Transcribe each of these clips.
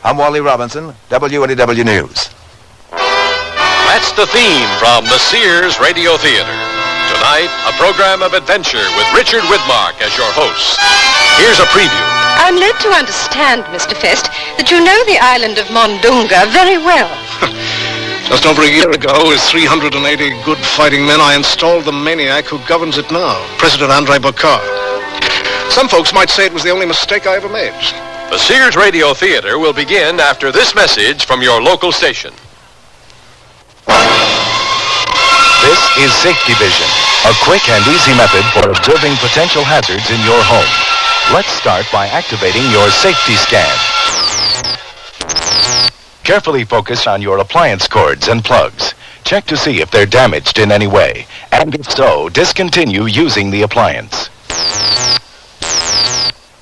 I'm Wally Robinson, WNEW News. That's the theme from the Sears Radio Theater. Tonight, a program of adventure with Richard Widmark as your host. Here's a preview. I'm led to understand, Mr. Fest, that you know the island of Mondunga very well. Just over a year ago, with 380 good fighting men, I installed the maniac who governs it now, President Andrei Bakar. Some folks might say it was the only mistake I ever made. The Sears Radio Theater will begin after this message from your local station. This is Safety Vision, a quick and easy method for observing potential hazards in your home. Let's start by activating your safety scan. Carefully focus on your appliance cords and plugs. Check to see if they're damaged in any way, and if so, discontinue using the appliance.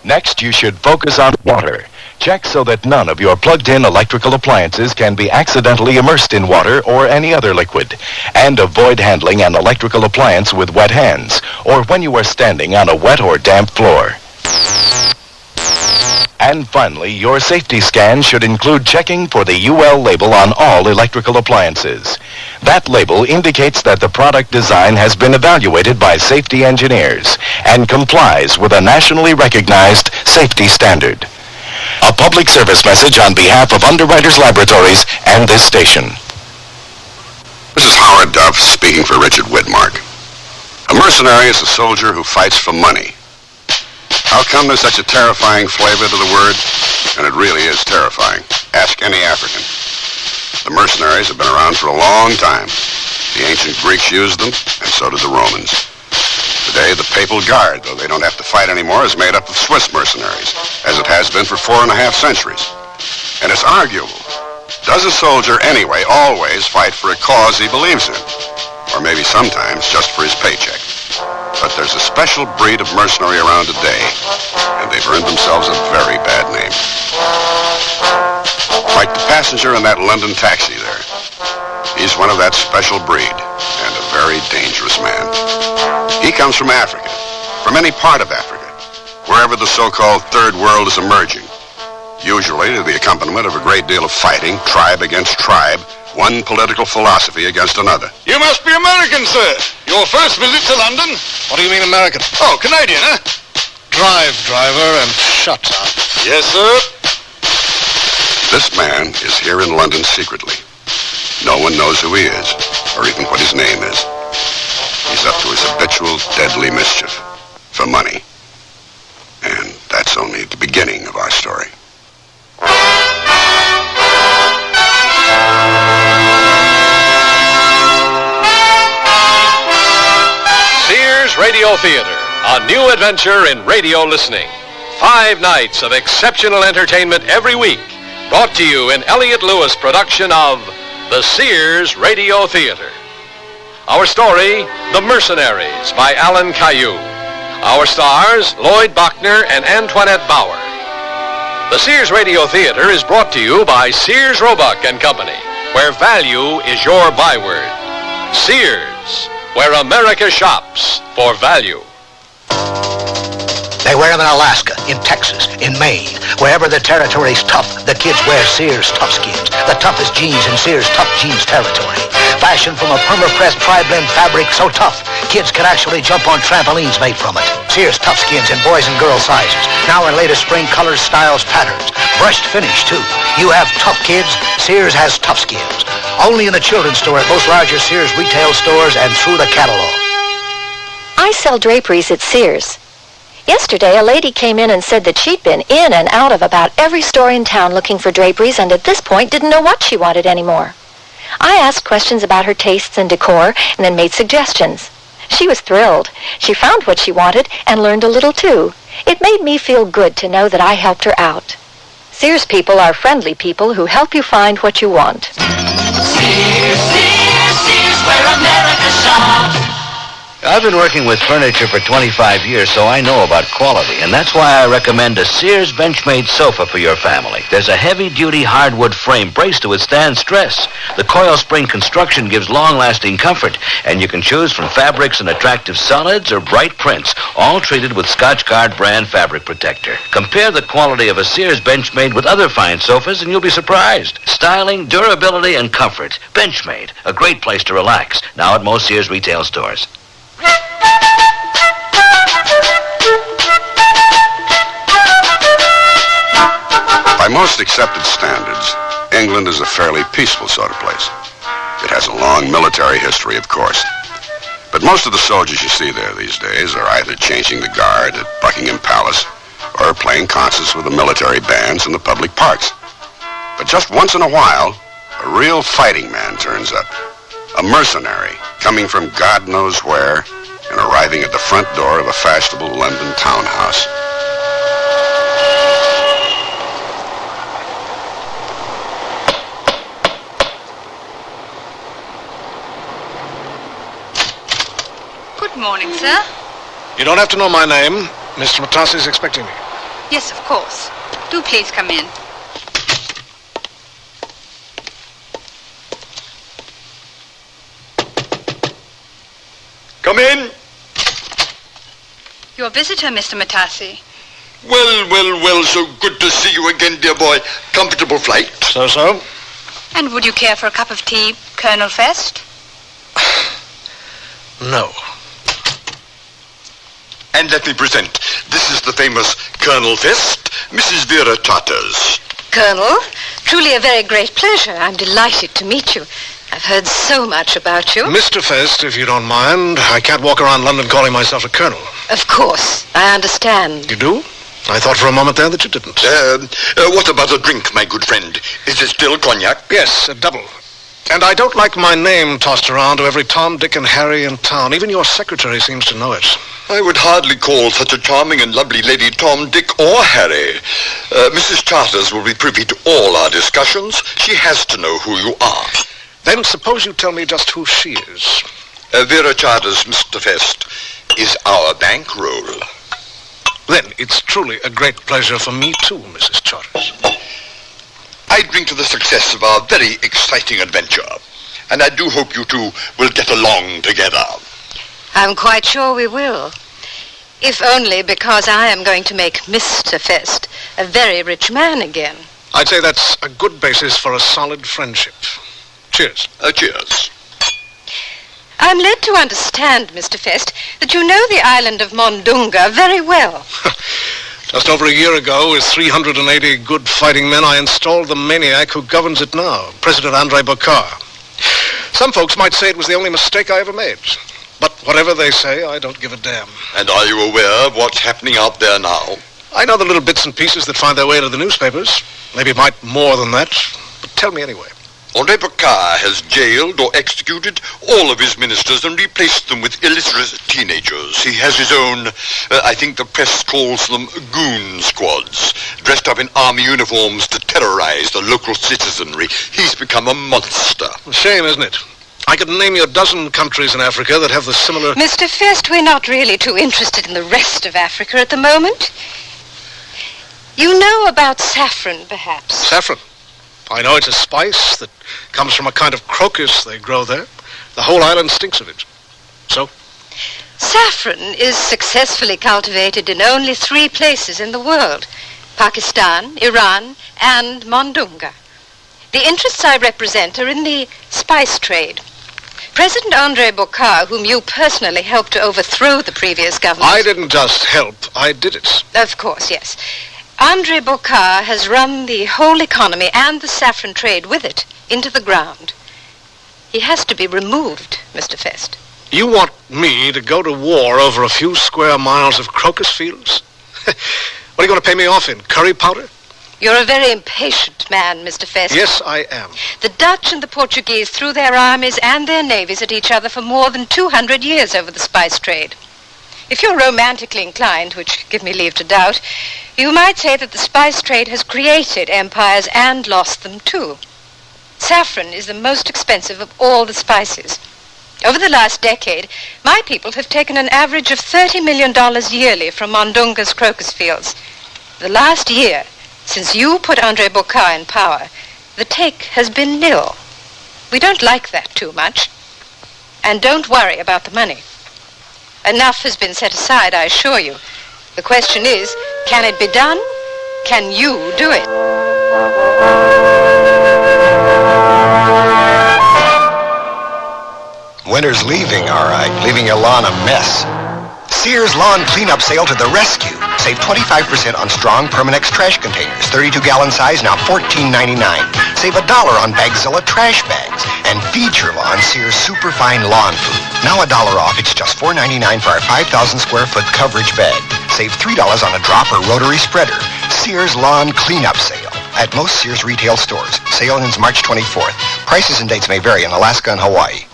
Next, you should focus on water. Check so that none of your plugged-in electrical appliances can be accidentally immersed in water or any other liquid. And avoid handling an electrical appliance with wet hands, or when you are standing on a wet or damp floor. And finally, your safety scan should include checking for the UL label on all electrical appliances. That label indicates that the product design has been evaluated by safety engineers and complies with a nationally recognized safety standard. A public service message on behalf of Underwriters Laboratories and this station. This is Howard Duff speaking for Richard Widmark. A mercenary is a soldier who fights for money. How come there's such a terrifying flavor to the word? And it really is terrifying. Ask any African. The mercenaries have been around for a long time. The ancient Greeks used them, and so did the Romans. Today, the Papal Guard, though they don't have to fight anymore, is made up of Swiss mercenaries, as it has been for 4.5 centuries. And it's arguable. Does a soldier anyway always fight for a cause he believes in? Or maybe sometimes just for his paycheck? But there's a special breed of mercenary around today, and they've earned themselves a very bad name. Like the passenger in that London taxi there. He's one of that special breed, and a very dangerous man. He comes from Africa, from any part of Africa, wherever the so-called third world is emerging. Usually to the accompaniment of a great deal of fighting, tribe against tribe, one political philosophy against another. You must be American, sir. Your first visit to London? What do you mean American? Oh, Canadian, huh? Driver, and shut up. Yes, sir. This man is here in London secretly. No one knows who he is, or even what his name is. He's up to his habitual deadly mischief, for money. And that's only the beginning of our story. Sears Radio Theater, a new adventure in radio listening. 5 nights of exceptional entertainment every week, brought to you in Elliott Lewis production of the Sears Radio Theater. Our story, The Mercenaries by Alan Caillou. Our stars, Lloyd Bachner and Antoinette Bauer. The Sears Radio Theater is brought to you by Sears Roebuck and Company, where value is your byword. Sears, where America shops for value. They wear them in Alaska, in Texas, in Maine. Wherever the territory's tough, the kids wear Sears Tough Skins. The toughest jeans in Sears Tough Jeans territory. Fashioned from a perma-pressed tri-blend fabric so tough, kids can actually jump on trampolines made from it. Sears Tough Skins in boys and girls sizes. Now in latest spring colors, styles, patterns. Brushed finish, too. You have tough kids, Sears has Tough Skins. Only in the children's store at most larger Sears retail stores and through the catalog. I sell draperies at Sears. Yesterday, a lady came in and said that she'd been in and out of about every store in town looking for draperies and at this point didn't know what she wanted anymore. I asked questions about her tastes and decor and then made suggestions. She was thrilled. She found what she wanted and learned a little too. It made me feel good to know that I helped her out. Sears people are friendly people who help you find what you want. Sears, Sears, Sears, where America shops. I've been working with furniture for 25 years, so I know about quality, and that's why I recommend a Sears Benchmade sofa for your family. There's a heavy-duty hardwood frame braced to withstand stress. The coil spring construction gives long-lasting comfort, and you can choose from fabrics and attractive solids or bright prints, all treated with Scotchgard brand fabric protector. Compare the quality of a Sears Benchmade with other fine sofas, and you'll be surprised. Styling, durability, and comfort. Benchmade, a great place to relax. Now at most Sears retail stores. By most accepted standards, England is a fairly peaceful sort of place. It has a long military history, of course. But most of the soldiers you see there these days are either changing the guard at Buckingham Palace or playing concerts with the military bands in the public parks. But just once in a while, a real fighting man turns up. A mercenary coming from God knows where and arriving at the front door of a fashionable London townhouse. Good morning, sir. You don't have to know my name. Mr. Matasi is expecting me. Yes, of course. Do please come in. Come in. Your visitor, Mr. Matasi. Well, so good to see you again, dear boy. Comfortable flight? So? And would you care for a cup of tea, Colonel Fest? No. And let me present. This is the famous Colonel Fest, Mrs. Vera Charters. Colonel, truly a very great pleasure. I'm delighted to meet you. I've heard so much about you. Mr. Fest, if you don't mind, I can't walk around London calling myself a colonel. Of course, I understand. You do? I thought for a moment there that you didn't. What about a drink, my good friend? Is it still cognac? Yes, a double. And I don't like my name tossed around to every Tom, Dick, and Harry in town. Even your secretary seems to know it. I would hardly call such a charming and lovely lady Tom, Dick, or Harry. Mrs. Charters will be privy to all our discussions. She has to know who you are. Then suppose you tell me just who she is. Vera Charters, Mr. Fest, is our bankroll. Then it's truly a great pleasure for me too, Mrs. Charters. I drink to the success of our very exciting adventure, and I do hope you two will get along together. I'm quite sure we will. If only because I am going to make Mr. Fest a very rich man again. I'd say that's a good basis for a solid friendship. Cheers. Cheers. I'm led to understand, Mr. Fest, that you know the island of Mondunga very well. Just over a year ago, with 380 good fighting men, I installed the maniac who governs it now, President Bokar. Some folks might say it was the only mistake I ever made. But whatever they say, I don't give a damn. And are you aware of what's happening out there now? I know the little bits and pieces that find their way into the newspapers. Maybe might more than that. But tell me anyway. Bokar has jailed or executed all of his ministers and replaced them with illiterate teenagers. He has his own, I think the press calls them goon squads, dressed up in army uniforms to terrorize the local citizenry. He's become a monster. A shame, isn't it? I could name you a dozen countries in Africa that have the similar... Mr. Fest, we're not really too interested in the rest of Africa at the moment. You know about saffron, perhaps? Saffron? I know it's a spice that comes from a kind of crocus they grow there. The whole island stinks of it. So? Saffron is successfully cultivated in only 3 places in the world: Pakistan, Iran, and Mondunga. The interests I represent are in the spice trade. President Bokar, whom you personally helped to overthrow the previous government... I didn't just help, I did it. Of course, yes. Bokar has run the whole economy and the saffron trade with it into the ground. He has to be removed, Mr. Fest. You want me to go to war over a few square miles of crocus fields? What are you going to pay me off in, curry powder? You're a very impatient man, Mr. Fest. Yes, I am. The Dutch and the Portuguese threw their armies and their navies at each other for more than 200 years over the spice trade. If you're romantically inclined, which give me leave to doubt, you might say that the spice trade has created empires and lost them too. Saffron is the most expensive of all the spices. Over the last decade, my people have taken an average of $30 million yearly from Mondunga's crocus fields. The last year, since you put Andre Bocard in power, the take has been nil. We don't like that too much. And don't worry about the money. Enough has been set aside, I assure you. The question is, can it be done? Can you do it? Winter's leaving, all right. Leaving your lawn a mess. Sears Lawn Cleanup Sale to the rescue. Save 25% on strong Permanex trash containers. 32-gallon size, now $14.99. Save $1 on Bagzilla trash bags. And feed your lawn Sears Superfine Lawn Food. Now $1 off. It's just $4.99 for our 5,000 square foot coverage bag. Save $3 on a dropper rotary spreader. Sears Lawn Cleanup Sale at most Sears retail stores. Sale ends March 24th. Prices and dates may vary in Alaska and Hawaii.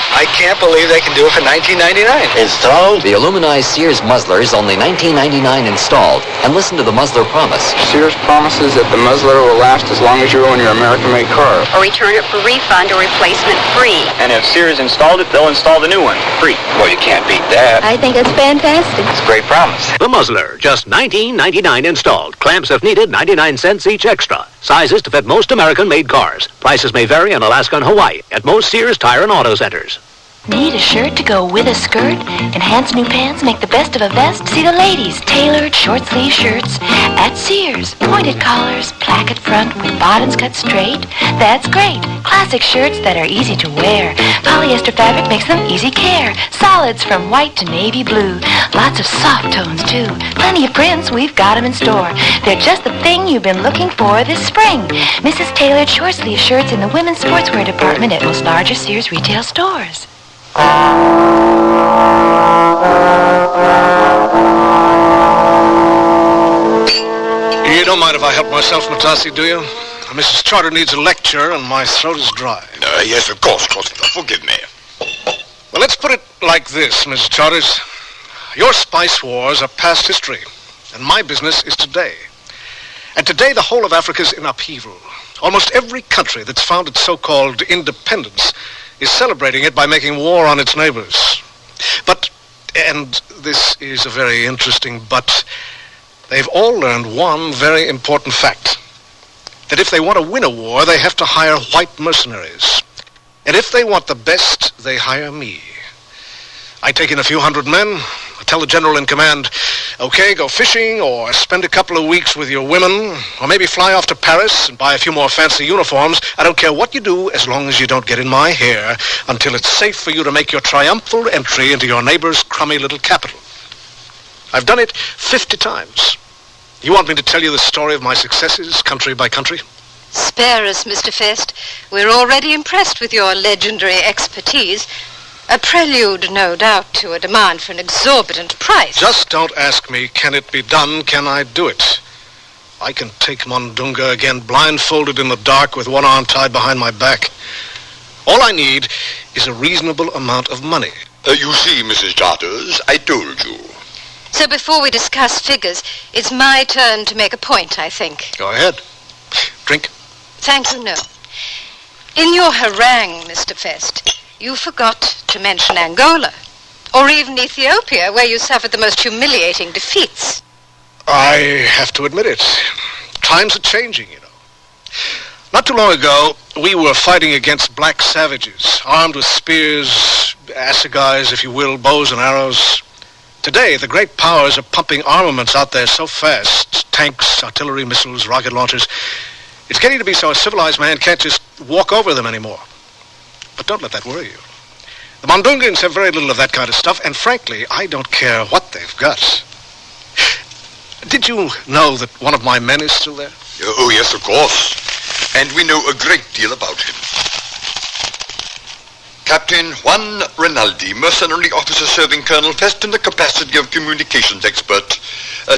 I can't believe they can do it for $19.99. Installed? The aluminized Sears muzzler is only $19.99 installed. And listen to the muzzler promise. Sears promises that the muzzler will last as long as you own your American-made car. Or return it for refund or replacement free. And if Sears installed it, they'll install the new one free. Well, you can't beat that. I think it's fantastic. It's a great promise. The muzzler, just $19.99 installed. Clamps if needed, 99 cents each extra. Sizes to fit most American-made cars. Prices may vary in Alaska and Hawaii at most Sears Tire and Auto Centers. Need a shirt to go with a skirt? Enhance new pants, make the best of a vest? See the ladies' tailored short sleeve shirts at Sears. Pointed collars, placket front with bottoms cut straight. That's great. Classic shirts that are easy to wear. Polyester fabric makes them easy care. Solids from white to navy blue. Lots of soft tones too. Plenty of prints, we've got them in store. They're just the thing you've been looking for this spring. Mrs. Tailored short sleeve shirts in the women's sportswear department at most larger Sears retail stores. You don't mind if I help myself, Matasi, do you? Mrs. Charter needs a lecture and my throat is dry. Yes, of course, Costa. Forgive me. Well, let's put it like this, Mrs. Charters. Your spice wars are past history, and my business is today. And today, the whole of Africa's in upheaval. Almost every country that's found its so-called independence is celebrating it by making war on its neighbors. But, and this is a very interesting but, they've all learned one very important fact. That if they want to win a war, they have to hire white mercenaries. And if they want the best, they hire me. I take in a few hundred men, I tell the general in command, okay, go fishing, or spend a couple of weeks with your women, or maybe fly off to Paris and buy a few more fancy uniforms. I don't care what you do, as long as you don't get in my hair, until it's safe for you to make your triumphal entry into your neighbor's crummy little capital. I've done it 50 times. You want me to tell you the story of my successes, country by country? Spare us, Mr. Fest. We're already impressed with your legendary expertise. A prelude, no doubt, to a demand for an exorbitant price. Just don't ask me, can it be done? Can I do it? I can take Mondunga again, blindfolded in the dark with one arm tied behind my back. All I need is a reasonable amount of money. You see, Mrs. Charters, I told you. So before we discuss figures, it's my turn to make a point, I think. Go ahead. Drink. Thank you, no. In your harangue, Mr. Fest, you forgot to mention Angola, or even Ethiopia, where you suffered the most humiliating defeats. I have to admit it. Times are changing, you know. Not too long ago, we were fighting against black savages, armed with spears, assegais, if you will, bows and arrows. Today, the great powers are pumping armaments out there so fast, tanks, artillery, missiles, rocket launchers. It's getting to be so a civilized man can't just walk over them anymore. But don't let that worry you. The Mondungans have very little of that kind of stuff, and frankly, I don't care what they've got. Did you know that one of my men is still there? Oh, yes, of course. And we know a great deal about him. Captain Juan Rinaldi, mercenary officer serving Colonel Fest in the capacity of communications expert,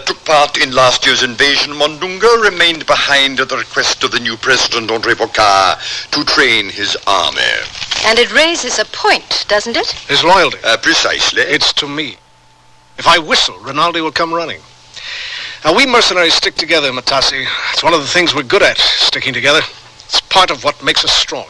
took part in last year's invasion. Mondunga remained behind at the request of the new president, Andre Bocard, to train his army. And it raises a point, doesn't it? His loyalty. Precisely. It's to me. If I whistle, Rinaldi will come running. Now, we mercenaries stick together, Matasi. It's one of the things we're good at, sticking together. It's part of what makes us strong.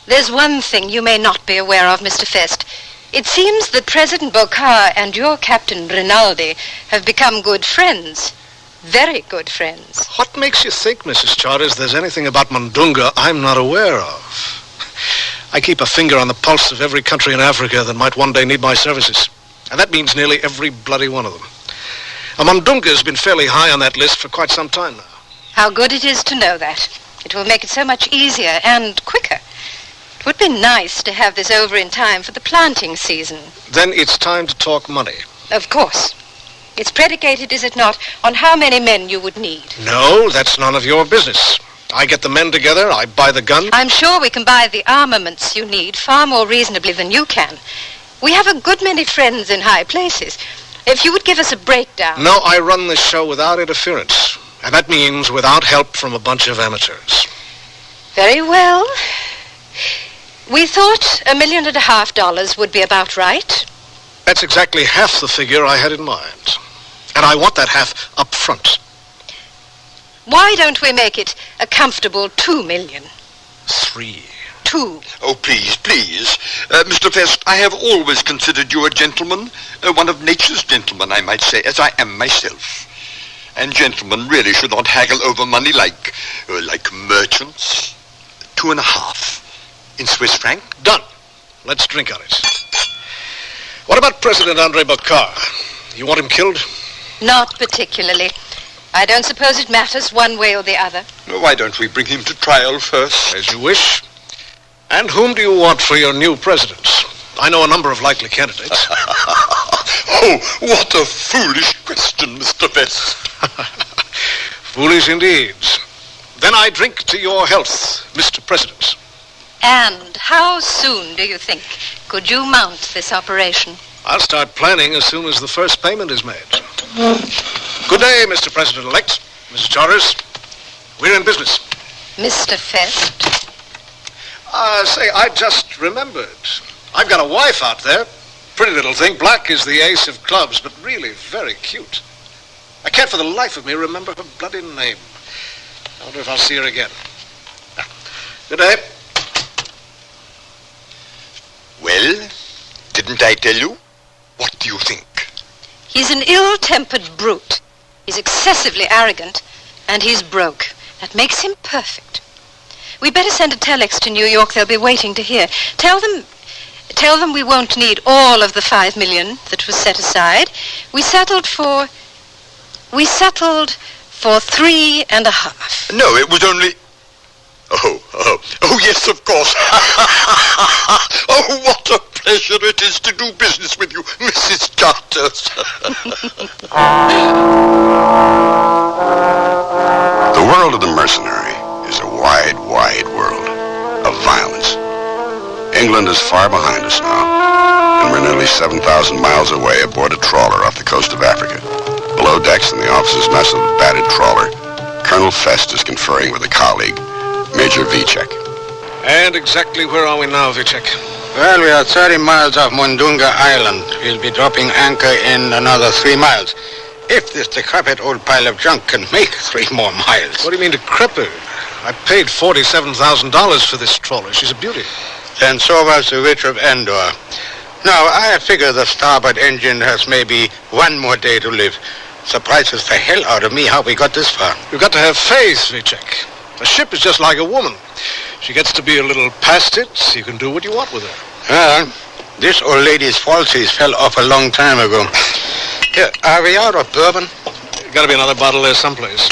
There's one thing you may not be aware of, Mr. Fest. It seems that President Bokar and your Captain Rinaldi have become good friends. Very good friends. What makes you think, Mrs. Charters, there's anything about Mundunga I'm not aware of? I keep a finger on the pulse of every country in Africa that might one day need my services. And that means nearly every bloody one of them. Mundunga has been fairly high on that list for quite some time now. How good it is to know that. It will make it so much easier and quicker. It would be nice to have this over in time for the planting season. Then it's time to talk money. Of course. It's predicated, is it not, on how many men you would need? No, that's none of your business. I get the men together, I buy the gun. I'm sure we can buy the armaments you need far more reasonably than you can. We have a good many friends in high places. If you would give us a breakdown... No, I run this show without interference. And that means without help from a bunch of amateurs. Very well. We thought $1.5 million would be about right. That's exactly half the figure I had in mind. And I want that half up front. Why don't we make it a comfortable $2 million? 3. 2. Oh, please, please. Mr. Fest, I have always considered you a gentleman, one of nature's gentlemen, I might say, as I am myself. And gentlemen really should not haggle over money like merchants. 2.5 in Swiss franc. Done. Let's drink on it. What about President Andrei Bokar? You want him killed? Not particularly. I don't suppose it matters one way or the other. Why don't we bring him to trial first? As you wish. And whom do you want for your new president? I know a number of likely candidates. Oh, what a foolish question, Mr. Fest. Foolish indeed. Then I drink to your health, Mr. President. And how soon, do you think, could you mount this operation? I'll start planning as soon as the first payment is made. Good day, Mr. President-elect. Mrs. Charters, we're in business. Mr. Fest? Say, I just remembered. I've got a wife out there. Pretty little thing. Black is the ace of clubs, but really very cute. I can't for the life of me remember her bloody name. I wonder if I'll see her again. Good day. Well, didn't I tell you? What do you think? He's an ill-tempered brute. He's excessively arrogant, and he's broke. That makes him perfect. We'd better send a telex to New York. They'll be waiting to hear. Tell them we won't need all of the $5 million that was set aside. We settled for 3.5. No, it was only... Oh, yes, of course. Oh, what a pleasure it is to do business with you, Mrs. Charters. The world of the mercenary is a wide, wide world of violence. England is far behind us now, and we're nearly 7,000 miles away aboard a trawler off the coast of Africa. Below decks in the officer's mess of a battered trawler, Colonel Fest is conferring with a colleague, Major Vicek. And exactly where are we now, Vicek? Well, we are 30 miles off Mundunga Island. We'll be dropping anchor in another 3 miles. If this decrepit old pile of junk can make 3 more miles. What do you mean decrepit? I paid $47,000 for this trawler. She's a beauty. And so was the Witch of Endor. Now, I figure the starboard engine has maybe 1 more day to live. Surprises the hell out of me how we got this far. You've got to have faith, Vicek. A ship is just like a woman. She gets to be a little past it, you can do what you want with her. Well, this old lady's falsies fell off a long time ago. Here, are we out of bourbon? Gotta be another bottle there someplace.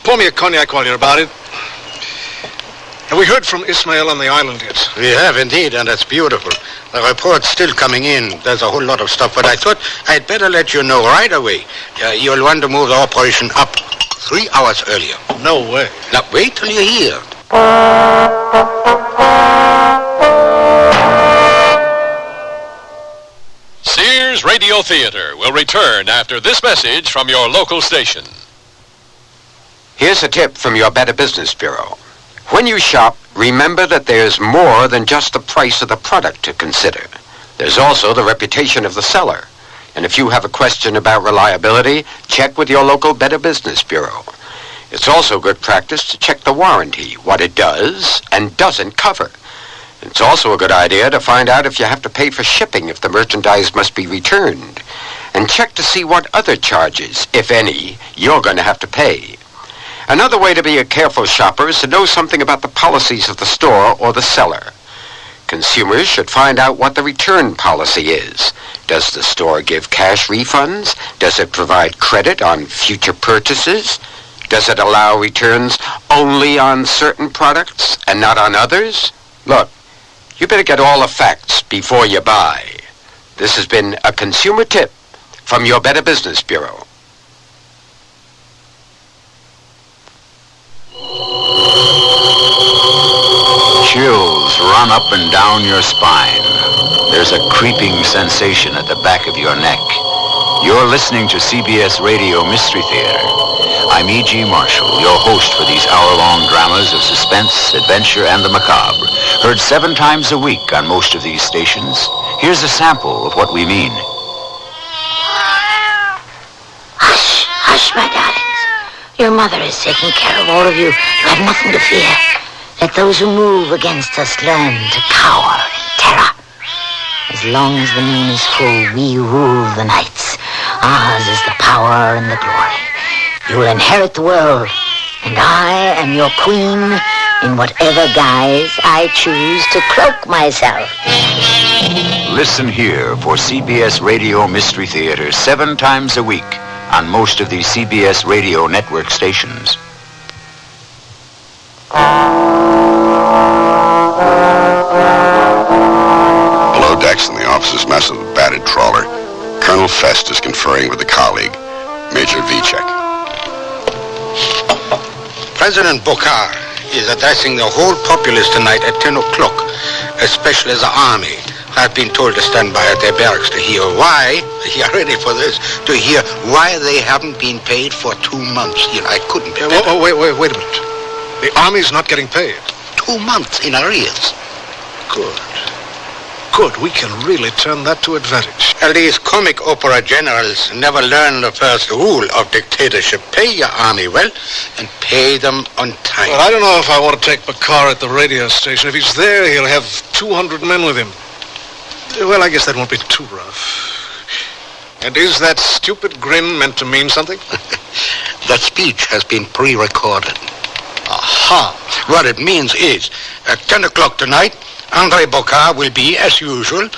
Pour me a cognac while you're about it. Have we heard from Ismail on the island yet? We have indeed, and that's beautiful. The report's still coming in. There's a whole lot of stuff, but I thought I'd better let you know right away. You'll want to move the operation up 3 hours earlier. No way. Now, wait till you hear. Sears Radio Theater will return after this message from your local station. Here's a tip from your Better Business Bureau. When you shop, remember that there's more than just the price of the product to consider. There's also the reputation of the seller. And if you have a question about reliability, check with your local Better Business Bureau. It's also good practice to check the warranty, what it does and doesn't cover. It's also a good idea to find out if you have to pay for shipping if the merchandise must be returned. And check to see what other charges, if any, you're going to have to pay. Another way to be a careful shopper is to know something about the policies of the store or the seller. Consumers should find out what the return policy is. Does the store give cash refunds? Does it provide credit on future purchases? Does it allow returns only on certain products and not on others? Look, you better get all the facts before you buy. This has been a consumer tip from your Better Business Bureau. Chills run up and down your spine. There's a creeping sensation at the back of your neck. You're listening to CBS Radio Mystery Theater. I'm E.G. Marshall, your host for these hour-long dramas of suspense, adventure, and the macabre. Heard 7 times a week on most of these stations. Here's a sample of what we mean. Hush, hush, my darlings. Your mother is taking care of all of you. You have nothing to fear. Let those who move against us learn to cower in terror. As long as the moon is full, we rule the nights. Ours is the power and the glory. You will inherit the world, and I am your queen in whatever guise I choose to cloak myself. Listen here for CBS Radio Mystery Theater 7 times a week on most of these CBS Radio network stations. Below decks in the officer's mess of a battered trawler, Colonel Fest is conferring with a colleague, Major Vichek. President Bokar is addressing the whole populace tonight at 10 o'clock, especially the army. I've been told to stand by at their barracks to hear why, you're ready for this, to hear why they haven't been paid for 2 months. You know, I couldn't be better. Wait a minute. The Army's not getting paid. 2 months in arrears. Good. We can really turn that to advantage. Well, these comic opera generals never learn the first rule of dictatorship. Pay your army well, and pay them on time. Well, I don't know if I want to take Bakar at the radio station. If he's there, he'll have 200 men with him. Well, I guess that won't be too rough. And is that stupid grin meant to mean something? That speech has been pre-recorded. Aha. What it means is, at 10 o'clock tonight, Andrei Bokar will be, as usual,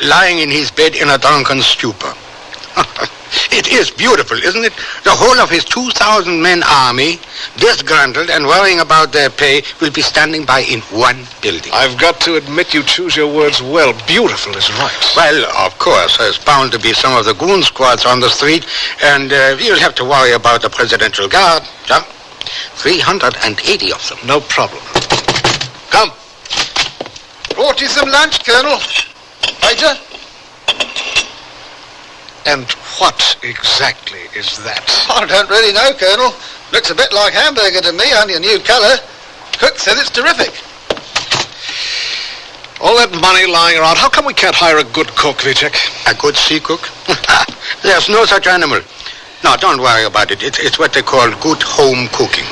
lying in his bed in a drunken stupor. It is beautiful, isn't it? The whole of his 2,000-man army, disgruntled and worrying about their pay, will be standing by in one building. I've got to admit you choose your words well. Beautiful is right. Well, of course, there's bound to be some of the goon squads on the street, and you'll have to worry about the Presidential Guard. Yeah? 380 of them. No problem. Come. Brought you some lunch, Colonel. Major? And what exactly is that? I don't really know, Colonel. Looks a bit like hamburger to me, only a new colour. Cook said it's terrific. All that money lying around, how come we can't hire a good cook, Vichek? A good sea cook? There's no such animal. No, don't worry about it. It's what they call good home cooking.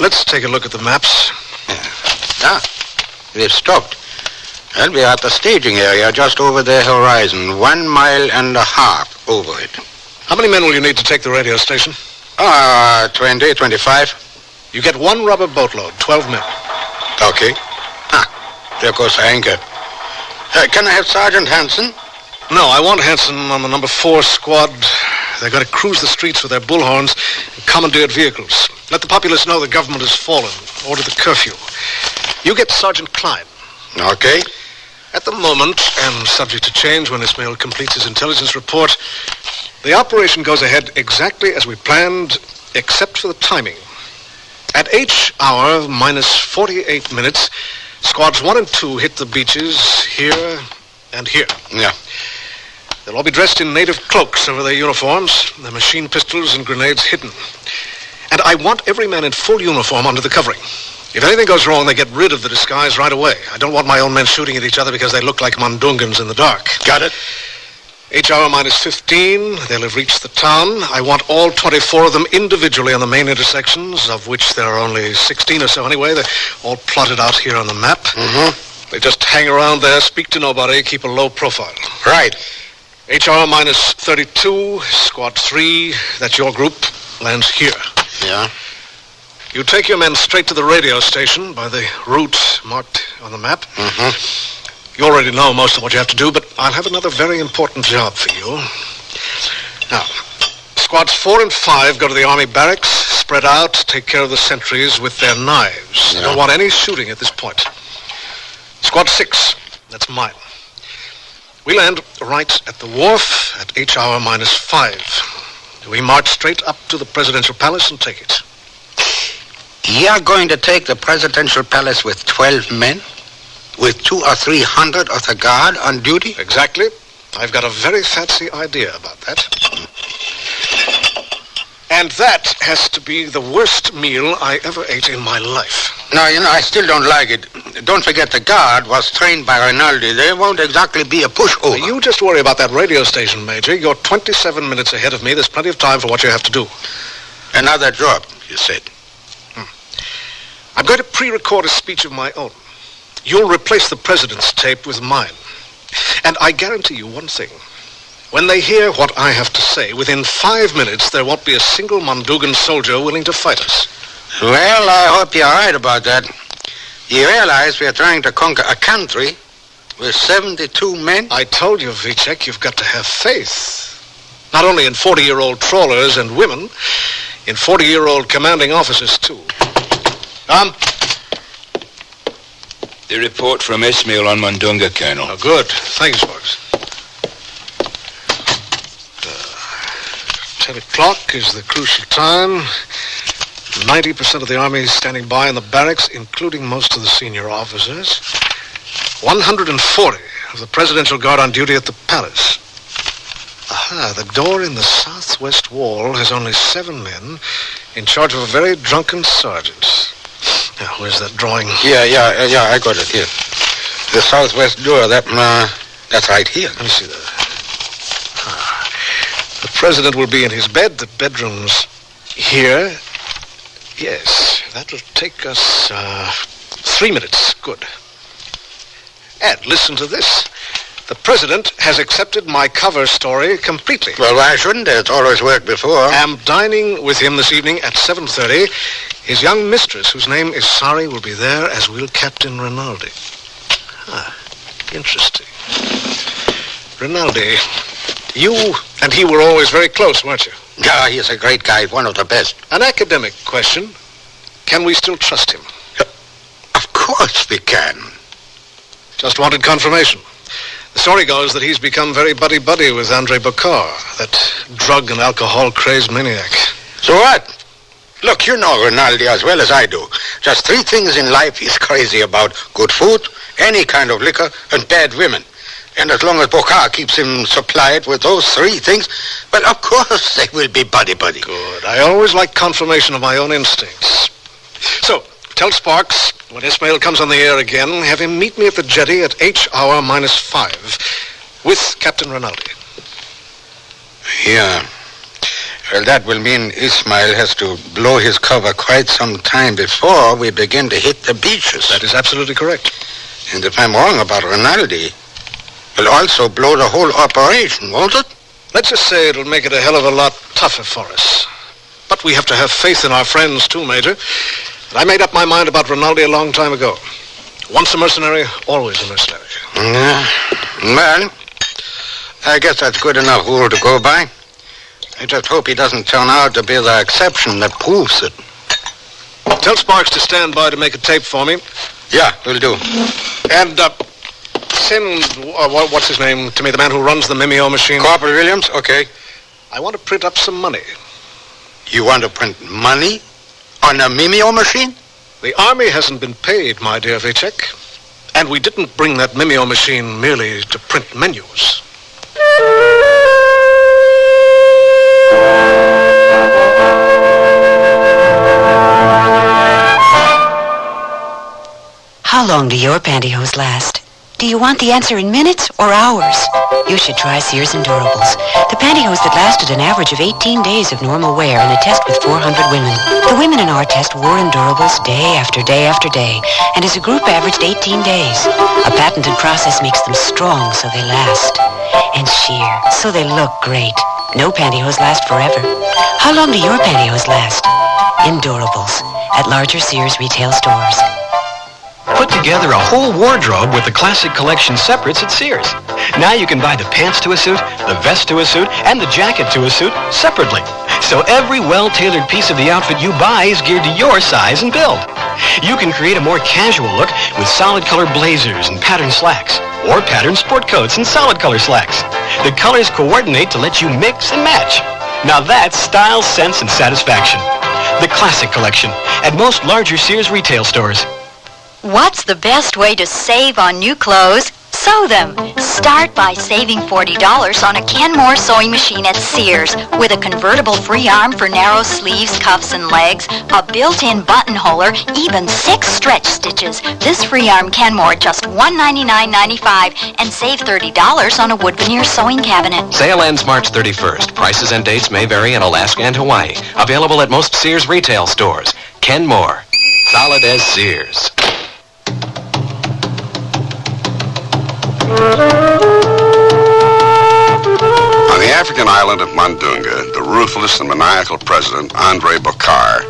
Let's take a look at the maps. They've stopped. Well, we're at the staging area just over the horizon, 1.5 miles over it. How many men will you need to take the radio station? 20, 25. You get 1 rubber boatload, 12 men. Okay. There goes the anchor. Can I have Sergeant Hanson? No, I want Hanson on the number 4 squad. They're going to cruise the streets with their bullhorns and commandeered vehicles. Let the populace know the government has fallen. Order the curfew. You get Sergeant Klein. Okay. At the moment, and subject to change when Ismail completes his intelligence report, the operation goes ahead exactly as we planned, except for the timing. At H hour minus 48 minutes, squads 1 and 2 hit the beaches here and here. Yeah. They'll all be dressed in native cloaks over their uniforms, their machine pistols and grenades hidden. And I want every man in full uniform under the covering. If anything goes wrong, they get rid of the disguise right away. I don't want my own men shooting at each other because they look like Mandungans in the dark. Got it. H hour minus 15, they'll have reached the town. I want all 24 of them individually on the main intersections, of which there are only 16 or so anyway. They're all plotted out here on the map. Mm-hmm. They just hang around there, speak to nobody, keep a low profile. Right. H hour minus 32, squad 3, that's your group, lands here. Yeah. You take your men straight to the radio station by the route marked on the map. Mm-hmm. You already know most of what you have to do, but I'll have another very important job for you. Now, squads 4 and 5 go to the army barracks, spread out, take care of the sentries with their knives. Yeah. I don't want any shooting at this point. Squad 6, that's mine. We land right at the wharf at H hour minus 5. We march straight up to the presidential palace and take it. You're going to take the presidential palace with 12 men? With 200 or 300 of the guard on duty? Exactly. I've got a very fancy idea about that. And that has to be the worst meal I ever ate in my life. No, I still don't like it. Don't forget the guard was trained by Rinaldi. They won't exactly be a pushover. You just worry about that radio station, Major. You're 27 minutes ahead of me. There's plenty of time for what you have to do. Another job, you said. I'm going to pre-record a speech of my own. You'll replace the president's tape with mine. And I guarantee you one thing. When they hear what I have to say, within 5 minutes, there won't be a single Mondugan soldier willing to fight us. Well, I hope you're right about that. You realize we're trying to conquer a country with 72 men? I told you, Vicek, you've got to have faith. Not only in 40-year-old trawlers and women, in 40-year-old commanding officers, too. The report from Ismail on Mundunga, Colonel. Oh, good. Thanks, Sparks. 10 o'clock is the crucial time. 90% of the army is standing by in the barracks, including most of the senior officers. 140 of the presidential guard on duty at the palace. Aha, the door in the southwest wall has only 7 men in charge of a very drunken sergeant. Now, where's that drawing? Yeah, I got it here. The southwest door, that's right here. Let me see that. The president will be in his bed. The bedroom's here. Yes, that will take us 3 minutes. Good. And listen to this. The president has accepted my cover story completely. Well, why shouldn't it? It's always worked before. I'm dining with him this evening at 7:30. His young mistress, whose name is Sari, will be there, as will Captain Rinaldi. Interesting. Rinaldi, you and he were always very close, weren't you? Yeah, he's a great guy, one of the best. An academic question. Can we still trust him? Of course we can. Just wanted confirmation. The story goes that he's become very buddy-buddy with Andrei Bokar, that drug and alcohol-crazed maniac. So what? Look, you know Rinaldi as well as I do. Just 3 things in life he's crazy about. Good food, any kind of liquor, and bad women. And as long as Bokar keeps him supplied with those 3 things, well, of course they will be buddy-buddy. Good. I always like confirmation of my own instincts. So, tell Sparks, when Ismail comes on the air again, have him meet me at the jetty at H hour minus 5 with Captain Rinaldi. Yeah. Well, that will mean Ismail has to blow his cover quite some time before we begin to hit the beaches. That is absolutely correct. And if I'm wrong about Rinaldi, will also blow the whole operation, won't it? Let's just say it'll make it a hell of a lot tougher for us. But we have to have faith in our friends, too, Major. And I made up my mind about Rinaldi a long time ago. Once a mercenary, always a mercenary. Yeah. Well, I guess that's good enough rule to go by. I just hope he doesn't turn out to be the exception that proves it. Tell Sparks to stand by to make a tape for me. Yeah, will do. And send, what's his name, to me, the man who runs the Mimeo machine. Corporal Williams? Okay. I want to print up some money. You want to print money on a Mimeo machine? The army hasn't been paid, my dear Vicek. And we didn't bring that Mimeo machine merely to print menus. How long do your pantyhose last? Do you want the answer in minutes or hours? You should try Sears Endurables. The pantyhose that lasted an average of 18 days of normal wear in a test with 400 women. The women in our test wore Endurables day after day after day, and as a group averaged 18 days. A patented process makes them strong so they last, and sheer so they look great. No pantyhose last forever. How long do your pantyhose last? Endurables at larger Sears retail stores. Put together a whole wardrobe with the classic collection separates at Sears. Now you can buy the pants to a suit, the vest to a suit, and the jacket to a suit separately. So every well-tailored piece of the outfit you buy is geared to your size and build. You can create a more casual look with solid color blazers and patterned slacks, or patterned sport coats and solid color slacks. The colors coordinate to let you mix and match. Now that's style, sense, and satisfaction. The Classic Collection at most larger Sears retail stores. What's the best way to save on new clothes? Sew them. Start by saving $40 on a Kenmore sewing machine at Sears with a convertible free arm for narrow sleeves, cuffs, and legs, a built-in buttonholer, even 6 stretch stitches. This free arm Kenmore at just $199.95 and save $30 on a wood veneer sewing cabinet. Sale ends March 31st. Prices and dates may vary in Alaska and Hawaii. Available at most Sears retail stores. Kenmore. Solid as Sears. On the African island of Mandunga, the ruthless and maniacal president, Andre Bokar,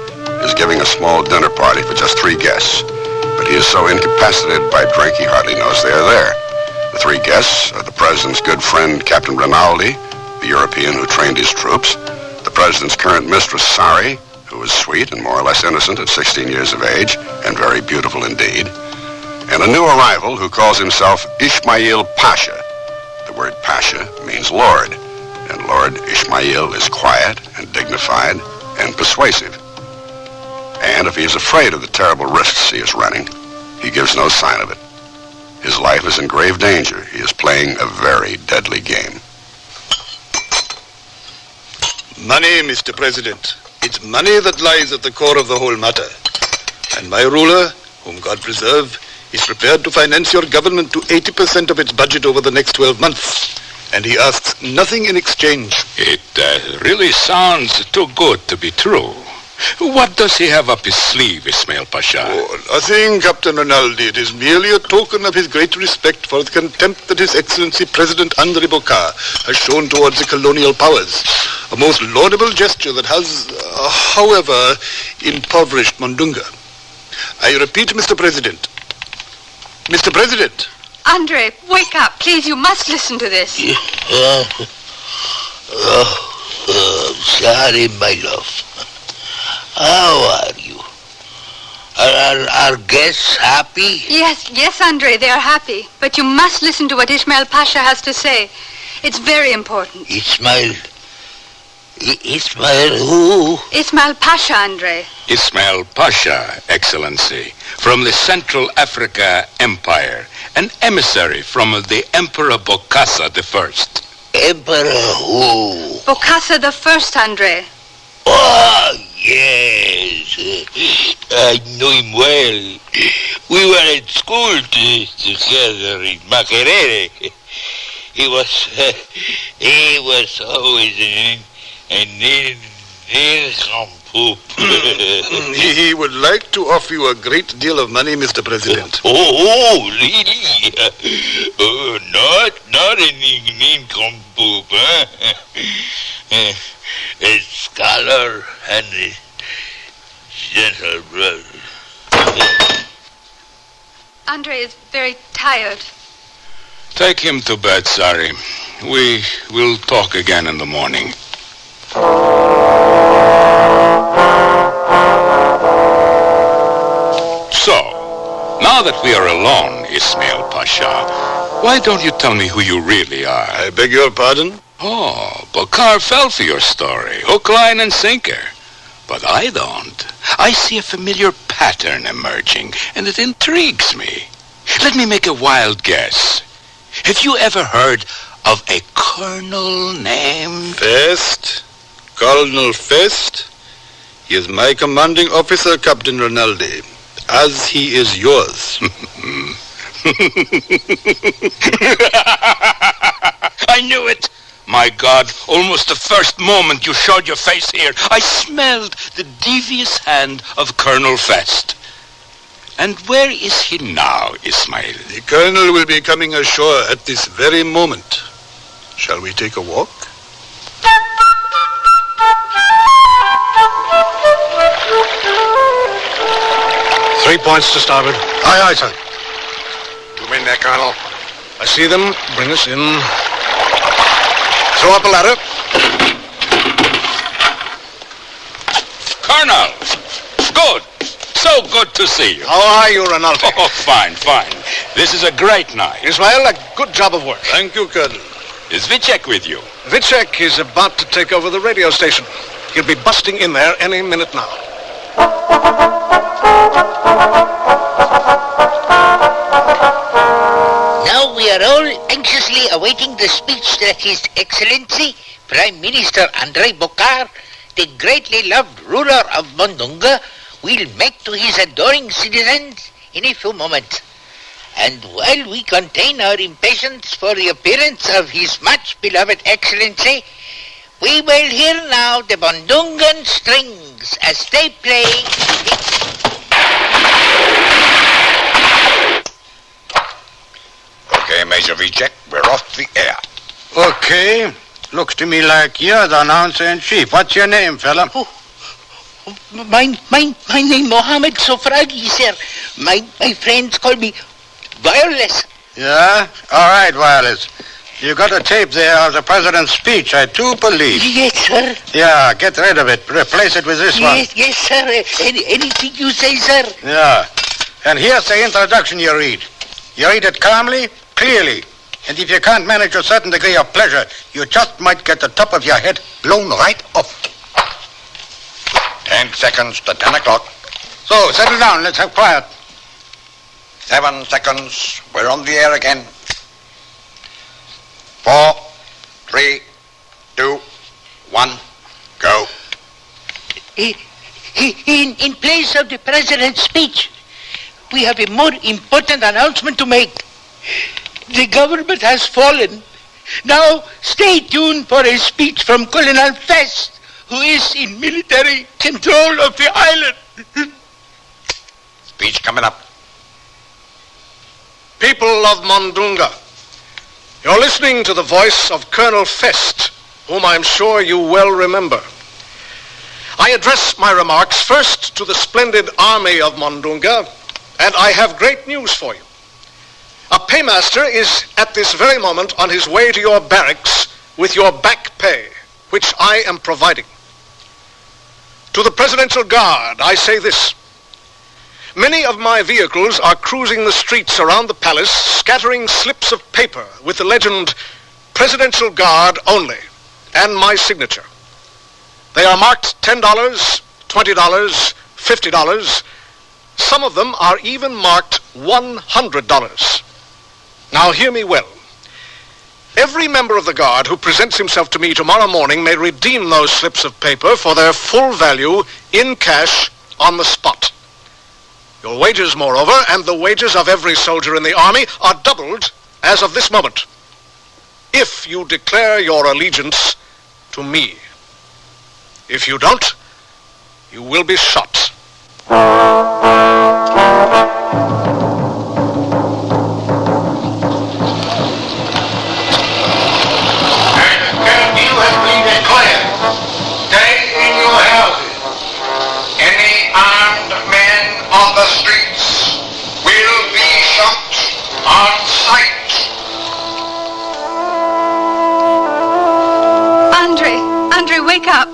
is giving a small dinner party for just 3 guests. But he is so incapacitated by drink he hardly knows they are there. The 3 guests are the president's good friend, Captain Rinaldi, the European who trained his troops, the president's current mistress, Sari, who is sweet and more or less innocent at 16 years of age, and very beautiful indeed, and a new arrival who calls himself Ismail Pasha. The word Pasha means Lord, and Lord Ismail is quiet and dignified and persuasive. And if he is afraid of the terrible risks he is running, he gives no sign of it. His life is in grave danger. He is playing a very deadly game. Money, Mr. President. It's money that lies at the core of the whole matter. And my ruler, whom God preserve, is prepared to finance your government to 80% of its budget over the next 12 months. And he asks nothing in exchange. It really sounds too good to be true. What does he have up his sleeve, Ismail Pasha? Oh, nothing, Captain Rinaldi. It is merely a token of his great respect for the contempt that His Excellency President Andre Bokar has shown towards the colonial powers. A most laudable gesture that has, however, impoverished Mandunga. I repeat, Mr. President. Mr. President! Andre, wake up. Please, you must listen to this. Sorry, my love. How are you? Are guests happy? Yes, Andre, they are happy. But you must listen to what Ismail Pasha has to say. It's very important. Ismail who? Ismail Pasha, Andre. Ismail Pasha, Excellency, from the Central Africa Empire, an emissary from the Emperor Bokassa I. Emperor who? Bokassa I, Andre. Oh, yes. I know him well. We were at school together in Makerere. He was always an nincompoop. He would like to offer you a great deal of money, Mr. President. Oh, really? Not a nincompoop, huh? A scholar and a gentle brother. Andre is very tired. Take him to bed, Sari. We will talk again in the morning. So, now that we are alone, Ismail Pasha, why don't you tell me who you really are? I beg your pardon? Oh, Bokar fell for your story, hook, line, and sinker. But I don't. I see a familiar pattern emerging, and it intrigues me. Let me make a wild guess. Have you ever heard of a colonel named... Fest? Colonel Fest? He is my commanding officer, Captain Rinaldi, as he is yours. I knew it. My God, almost the first moment you showed your face here, I smelled the devious hand of Colonel Fest. And where is he now, Ismail? The Colonel will be coming ashore at this very moment. Shall we take a walk? Three points to starboard. Aye, aye, sir. 2 men there, Colonel. I see them. Bring us in. Throw up a ladder. Colonel! Good. So good to see you. How are you, Rinaldi? Oh, fine, fine. This is a great night. Ismail, a good job of work. Thank you, Colonel. Is Vicek with you? Vicek is about to take over the radio station. He'll be busting in there any minute now. Now we are all anxiously awaiting the speech that His Excellency, Prime Minister Andrei Bokar, the greatly loved ruler of Mondunga, will make to his adoring citizens in a few moments. And while we contain our impatience for the appearance of His much beloved Excellency, we will hear now the Mondungan strings as they play. Okay, Major Vicek, we're off the air. Okay. Looks to me like you're the announcer-in-chief. What's your name, fella? My name Mohammed Sofragi, sir. My friends call me Wireless. Yeah? All right, Wireless. You got a tape there of the president's speech, I do believe. Yes, sir. Yeah, get rid of it. Replace it with this one. Yes, sir. Anything you say, sir. Yeah. And here's the introduction you read. You read it calmly, clearly. And if you can't manage a certain degree of pleasure, you just might get the top of your head blown right off. 10 seconds to 10 o'clock. So, settle down. Let's have quiet. 7 seconds. We're on the air again. 4, 3, 2, 1, go. In place of the president's speech, we have a more important announcement to make. The government has fallen. Now, stay tuned for a speech from Colonel Fest, who is in military control of the island. Speech coming up. People of Mondunga, you're listening to the voice of Colonel Fest, whom I'm sure you well remember. I address my remarks first to the splendid army of Mondunga, and I have great news for you. A paymaster is at this very moment on his way to your barracks with your back pay, which I am providing. To the Presidential Guard, I say this. Many of my vehicles are cruising the streets around the palace, scattering slips of paper with the legend, Presidential Guard only, and my signature. They are marked $10, $20, $50. Some of them are even marked $100. Now hear me well. Every member of the Guard who presents himself to me tomorrow morning may redeem those slips of paper for their full value in cash on the spot. Your wages, moreover, and the wages of every soldier in the army are doubled as of this moment, if you declare your allegiance to me. If you don't, you will be shot. On the streets will be shot on sight. Andre, wake up.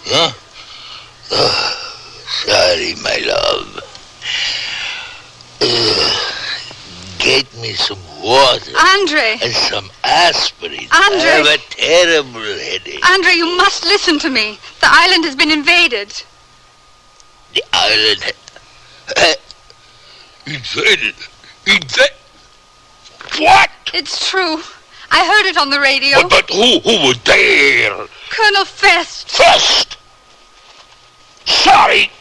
Huh? Sorry, my love. Get me some water. Andre. And some aspirin. Andre. I have a terrible headache. Andre, you must listen to me. The island has been invaded. The island... Invaded? What? It's true. I heard it on the radio. But who would dare? Colonel Fest. Fest? Sorry.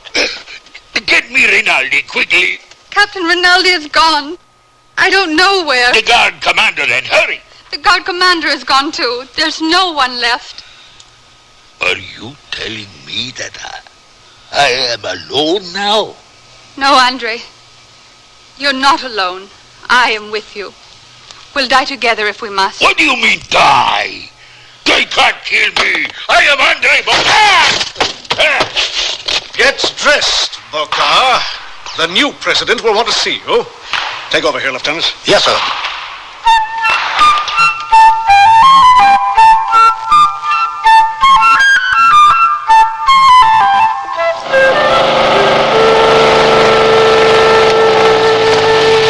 Get me Rinaldi, quickly. Captain Rinaldi is gone. I don't know where. The guard commander, then. Hurry! The guard commander has gone too. There's no one left. Are you telling me that I am alone now? No, Andre. You're not alone. I am with you. We'll die together if we must. What do you mean, die? They can't kill me. I am Andre Bokar. Get dressed, Bokar. The new president will want to see you. Take over here, Lieutenant. Yes, sir.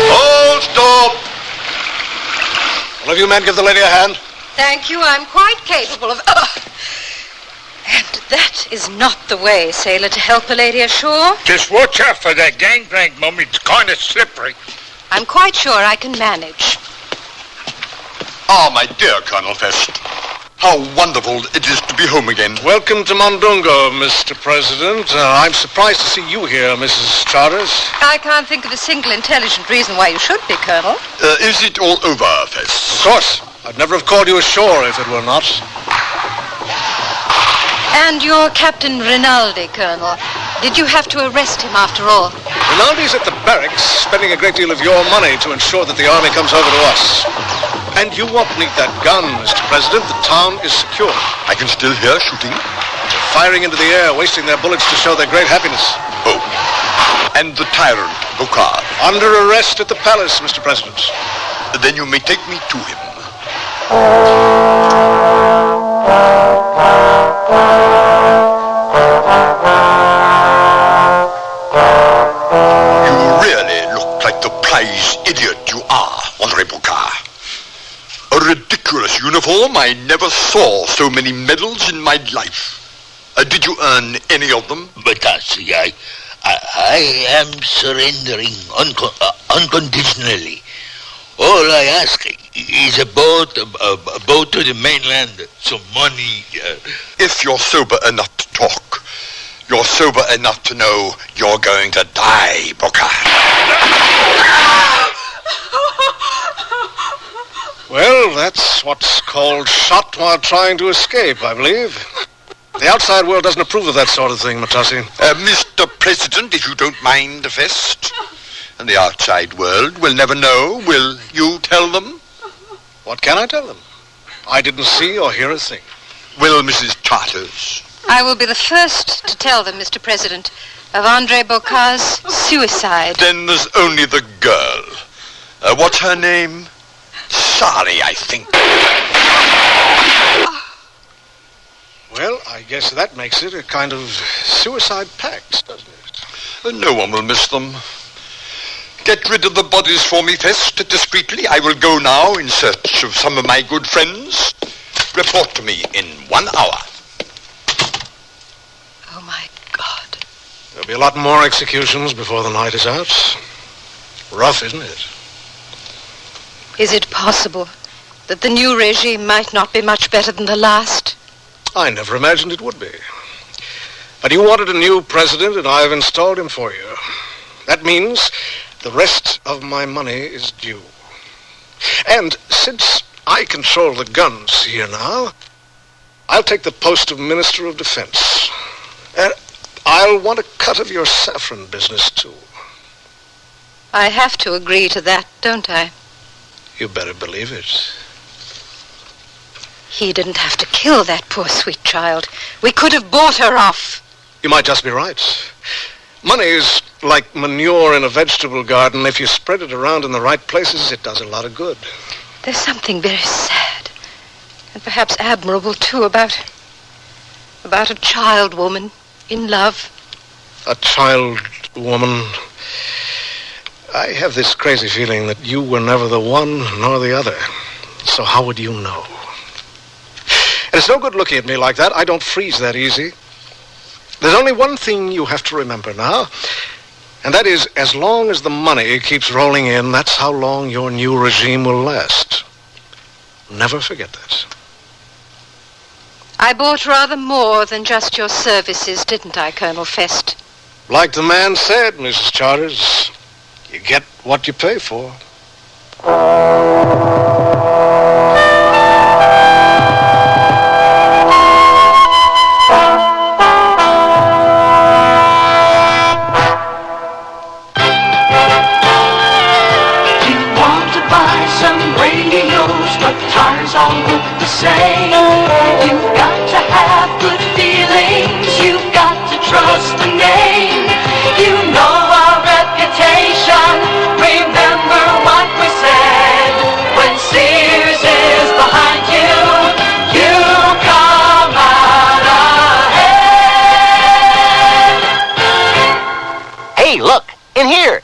Hold stop. All of you men give the lady a hand. Thank you. I'm quite capable of... And that is not the way, sailor, to help a lady ashore. Just watch out for that gangplank, Mum. It's kind of slippery. I'm quite sure I can manage. Ah, my dear Colonel Fest. How wonderful it is to be home again. Welcome to Mondongo, Mr. President. I'm surprised to see you here, Mrs. Charters. I can't think of a single intelligent reason why you should be, Colonel. Is it all over, Fest? Of course. I'd never have called you ashore if it were not. And your Captain Rinaldi, Colonel. Did you have to arrest him after all? Rinaldi's at the barracks, spending a great deal of your money to ensure that the army comes over to us. And you won't need that gun, Mr. President. The town is secure. I can still hear shooting. They're firing into the air, wasting their bullets to show their great happiness. Oh. And the tyrant, Bokar? Under arrest at the palace, Mr. President. Then you may take me to him. You really look like the prize idiot you are, Andre Bokar. A ridiculous uniform. I never saw so many medals in my life. Did you earn any of them? But see, I am surrendering unconditionally. All I ask is a boat to the mainland, some money. If you're sober enough to talk, you're sober enough to know you're going to die, Bokar. Well, that's what's called shot while trying to escape, I believe. The outside world doesn't approve of that sort of thing, Matassi. Mr. President, if you don't mind the Fest. And the outside world will never know. Will you tell them? What can I tell them? I didn't see or hear a thing. Will Mrs. Charters? I will be the first to tell them, Mr. President, of Andre Bokar's suicide. Then there's only the girl. What's her name? Sari, I think. Well, I guess that makes it a kind of suicide pact, doesn't it? No one will miss them. Get rid of the bodies for me, Fest, discreetly. I will go now in search of some of my good friends. Report to me in 1 hour. Oh, my God. There'll be a lot more executions before the night is out. Rough, isn't it? Is it possible that the new regime might not be much better than the last? I never imagined it would be. But you wanted a new president, and I've installed him for you. That means the rest of my money is due. And since I control the guns here now, I'll take the post of Minister of Defense. And I'll want a cut of your saffron business, too. I have to agree to that, don't I? You better believe it. He didn't have to kill that poor sweet child. We could have bought her off. You might just be right. Money is like manure in a vegetable garden. If you spread it around in the right places, it does a lot of good. There's something very sad, and perhaps admirable, too, about a child woman in love. A child woman. I have this crazy feeling that you were never the one nor the other. So how would you know? And it's no good looking at me like that. I don't freeze that easy. There's only one thing you have to remember now, and that is, as long as the money keeps rolling in, that's how long your new regime will last. Never forget that. I bought rather more than just your services, didn't I, Colonel Fest? Like the man said, Mrs. Charters, you get what you pay for.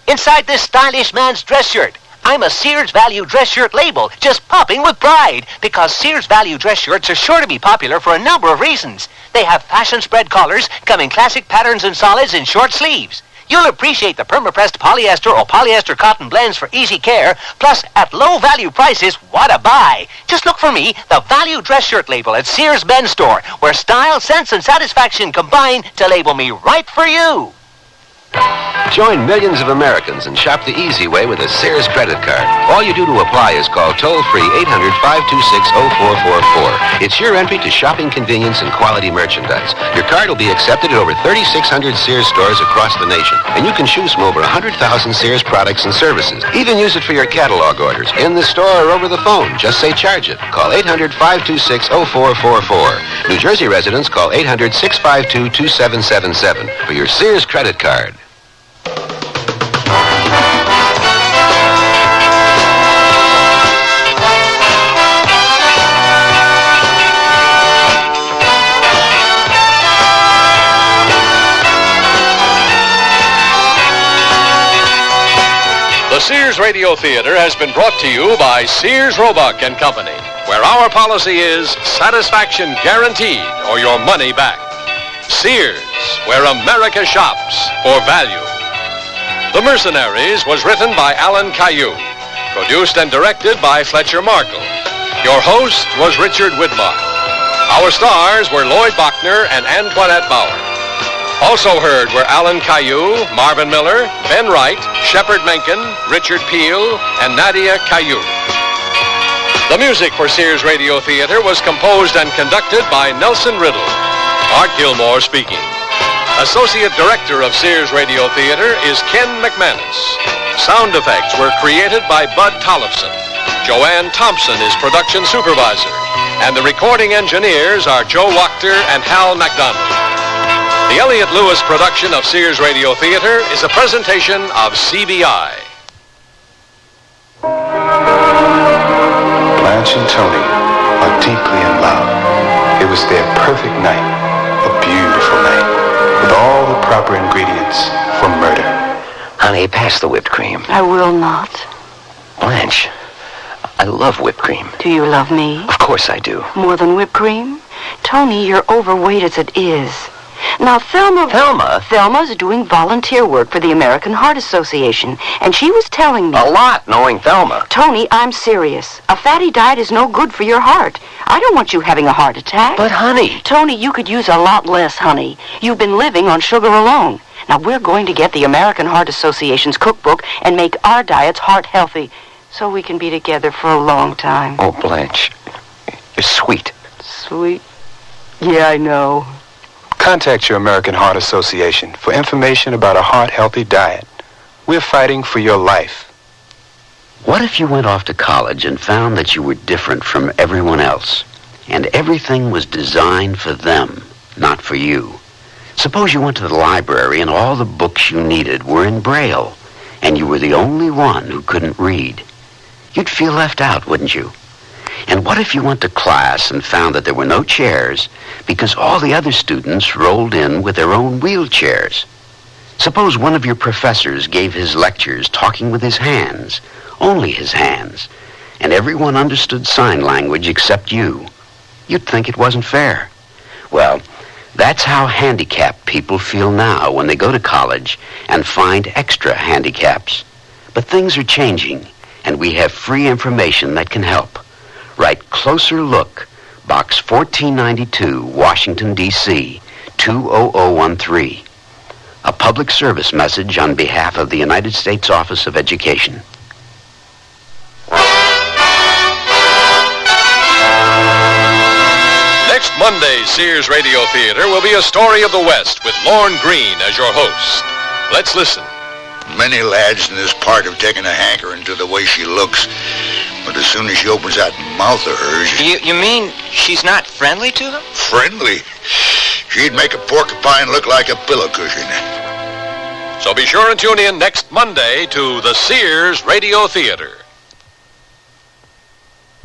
Inside this stylish man's dress shirt. I'm a Sears Value dress shirt label, just popping with pride, because Sears Value dress shirts are sure to be popular for a number of reasons. They have fashion spread collars, come in classic patterns and solids and short sleeves. You'll appreciate the perma-pressed polyester or polyester cotton blends for easy care, plus at low value prices, what a buy. Just look for me, the Value dress shirt label at Sears Men's Store, where style, sense, and satisfaction combine to label me right for you. Join millions of Americans and shop the easy way with a Sears credit card. All you do to apply is call toll-free 800-526-0444. It's your entry to shopping convenience and quality merchandise. Your card will be accepted at over 3,600 Sears stores across the nation. And you can choose from over 100,000 Sears products and services. Even use it for your catalog orders, in the store or over the phone. Just say charge it. Call 800-526-0444. New Jersey residents call 800-652-2777 for your Sears credit card. The Sears Radio Theater has been brought to you by Sears Roebuck and Company, where our policy is satisfaction guaranteed or your money back. Sears, where America shops for value. The Mercenaries was written by Alan Caillou, produced and directed by Fletcher Markle. Your host was Richard Widmark. Our stars were Lloyd Bachner and Antoinette Bauer. Also heard were Alan Caillou, Marvin Miller, Ben Wright, Shepard Menken, Richard Peel, and Nadia Caillou. The music for Sears Radio Theater was composed and conducted by Nelson Riddle. Art Gilmore speaking. Associate Director of Sears Radio Theater is Ken McManus. Sound effects were created by Bud Tollefson. Joanne Thompson is production supervisor. And the recording engineers are Joe Wachter and Hal McDonald. The Elliott Lewis production of Sears Radio Theater is a presentation of CBI. Blanche and Tony are deeply in love. It was their perfect night, a beautiful night, with all the proper ingredients for murder. Honey, pass the whipped cream. I will not. Blanche, I love whipped cream. Do you love me? Of course I do. More than whipped cream? Tony, you're overweight as it is. Now, Thelma? Thelma's doing volunteer work for the American Heart Association, and she was telling me... A lot, knowing Thelma. Tony, I'm serious. A fatty diet is no good for your heart. I don't want you having a heart attack. But, honey... Tony, you could use a lot less, honey. You've been living on sugar alone. Now, we're going to get the American Heart Association's cookbook and make our diets heart healthy, so we can be together for a long time. Oh, Blanche, you're sweet. Sweet? Yeah, I know. Contact your American Heart Association for information about a heart-healthy diet. We're fighting for your life. What if you went off to college and found that you were different from everyone else, and everything was designed for them, not for you? Suppose you went to the library and all the books you needed were in Braille, and you were the only one who couldn't read. You'd feel left out, wouldn't you? And what if you went to class and found that there were no chairs because all the other students rolled in with their own wheelchairs? Suppose one of your professors gave his lectures talking with his hands, only his hands, and everyone understood sign language except you. You'd think it wasn't fair. Well, that's how handicapped people feel now when they go to college and find extra handicaps. But things are changing, and we have free information that can help. Write Closer Look, Box 1492, Washington, D.C., 20013. A public service message on behalf of the United States Office of Education. Monday's Sears Radio Theater will be a story of the West with Lorne Greene as your host. Let's listen. Many lads in this part have taken a hankering to the way she looks. But as soon as she opens that mouth of hers... You mean she's not friendly to them? Friendly? She'd make a porcupine look like a pillow cushion. So be sure and tune in next Monday to the Sears Radio Theater.